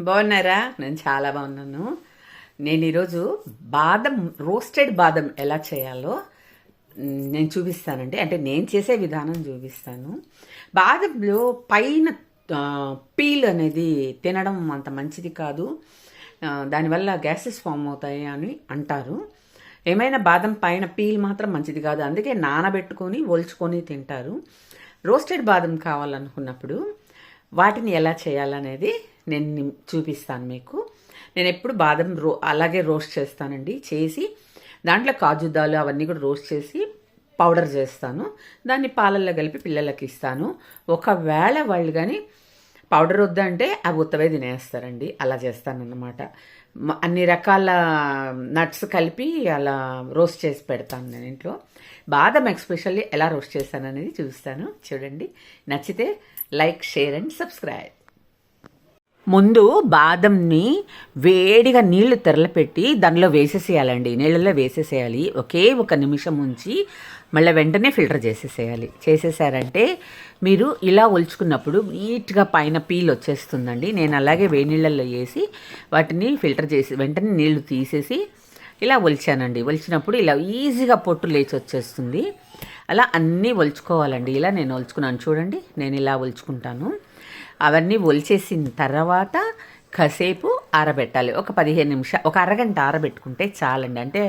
బాగున్నారా? నేను చాలా బాగున్నాను. నేను ఈరోజు రోస్టెడ్ బాదం ఎలా చేయాలో నేను చూపిస్తానండి. అంటే నేను చేసే విధానం చూపిస్తాను. బాదంలో పైన పీల్ అనేది తినడం అంత మంచిది కాదు. దానివల్ల గ్యాసెస్ ఫామ్ అవుతాయి అని అంటారు. ఏమైనా బాదం పైన పీల్ మాత్రం మంచిది కాదు. అందుకే నానబెట్టుకొని ఒలుచుకొని తింటారు. రోస్టెడ్ బాదం కావాలనుకున్నప్పుడు వాటిని ఎలా చేయాలనేది నేను చూపిస్తాను మీకు. నేను ఎప్పుడు బాదం అలాగే రోస్ట్ చేస్తానండి. చేసి దాంట్లో కాజుదాలు అవన్నీ కూడా రోస్ట్ చేసి పౌడర్ చేస్తాను. దాన్ని పాలల్లో కలిపి పిల్లలకి ఇస్తాను. ఒకవేళ వాళ్ళు కానీ పౌడర్ వద్దంటే అవి ఉత్తవే తినేస్తారండి. అలా చేస్తానన్నమాట. అన్ని రకాల నట్స్ కలిపి అలా రోస్ట్ చేసి పెడతాను నేను ఇంట్లో. బాదం ఎక్స్పెషల్లీ ఎలా రోస్ట్ చేస్తాను అనేది చూపిస్తాను. చూడండి, నచ్చితే లైక్, షేర్ అండ్ సబ్స్క్రైబ్. ముందు బాదంని వేడిగా నీళ్లు తెరలపెట్టి దానిలో వేసేసేయాలండి. నీళ్ళలో వేసేసేయాలి. ఒకే ఒక నిమిషం ఉంచి మళ్ళీ వెంటనే ఫిల్టర్ చేసేసారంటే మీరు ఇలా ఒలుచుకున్నప్పుడు నీట్గా పైన పీల్ వచ్చేస్తుందండి. నేను అలాగే వేడి నీళ్ళల్లో వేసి వాటిని ఫిల్టర్ చేసి వెంటనే నీళ్లు తీసేసి ఇలా ఒలిచానండి. ఒలిచినప్పుడు ఇలా ఈజీగా పొట్టు లేచి వచ్చేస్తుంది. అలా అన్నీ ఒలుచుకోవాలండి. ఇలా నేను ఒలుచుకున్నాను చూడండి. నేను ఇలా ఒలుచుకుంటాను. అవన్నీ ఒలిచేసిన తర్వాత కాసేపు ఆరబెట్టాలి. ఒక 15 నిమిషాలు, ఒక అరగంట ఆరబెట్టుకుంటే చాలండి. అంటే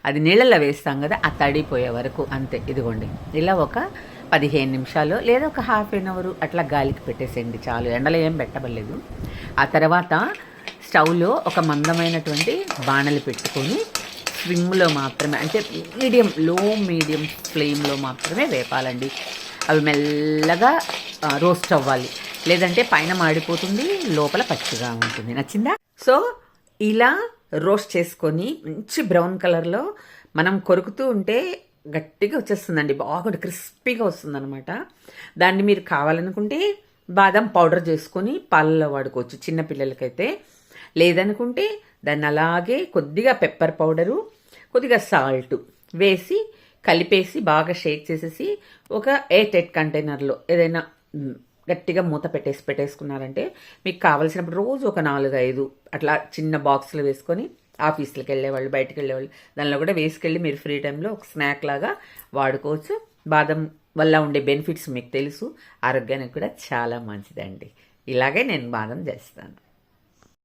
అది నీళ్ళల్లో వేస్తాం కదా, ఆ తడిపోయే వరకు అంతే. ఇదిగోండి, ఇలా ఒక 15 నిమిషాలు లేదా ఒక హాఫ్ అన్ అవర్ అట్లా గాలికి పెట్టేసేయండి చాలు. ఎండలో ఏం పెట్టబడలేదు. ఆ తర్వాత స్టవ్లో ఒక మందమైనటువంటి బాణలి పెట్టుకొని స్విమ్లో మాత్రమే, అంటే లో మీడియం ఫ్లేమ్లో మాత్రమే వేపాలండి. అవి మెల్లగా రోస్ట్ అవ్వాలి. లేదంటే పైన మాడిపోతుంది, లోపల పచ్చిగా ఉంటుంది. నచ్చిందా? సో ఇలా రోస్ట్ చేసుకొని మంచి బ్రౌన్ కలర్లో మనం కొరుకుతూ ఉంటే గట్టిగా వచ్చేస్తుందండి. బాగా క్రిస్పీగా వస్తుందన్నమాట. దాన్ని మీరు కావాలనుకుంటే బాదం పౌడర్ చేసుకొని పాలలో వాడుకోవచ్చు చిన్నపిల్లలకైతే. లేదనుకుంటే దాన్ని అలాగే కొద్దిగా పెప్పర్ పౌడరు, కొద్దిగా సాల్ట్ వేసి కలిపేసి బాగా షేక్ చేసేసి ఒక ఎయిర్ టైట్ కంటైనర్లో ఏదైనా గట్టిగా మూత పెట్టేసుకున్నారంటే మీకు కావలసినప్పుడు రోజు ఒక 4-5 అట్లా చిన్న బాక్సులు వేసుకొని ఆఫీసులకు వెళ్ళేవాళ్ళు, బయటకు వెళ్ళేవాళ్ళు దానిలో కూడా వేసుకెళ్ళి మీరు ఫ్రీ టైంలో ఒక స్నాక్ లాగా వాడుకోవచ్చు. బాదం వల్ల ఉండే బెనిఫిట్స్ మీకు తెలుసు. ఆరోగ్యానికి కూడా చాలా మంచిదండి. ఇలాగే నేను బాదం చేస్తాను.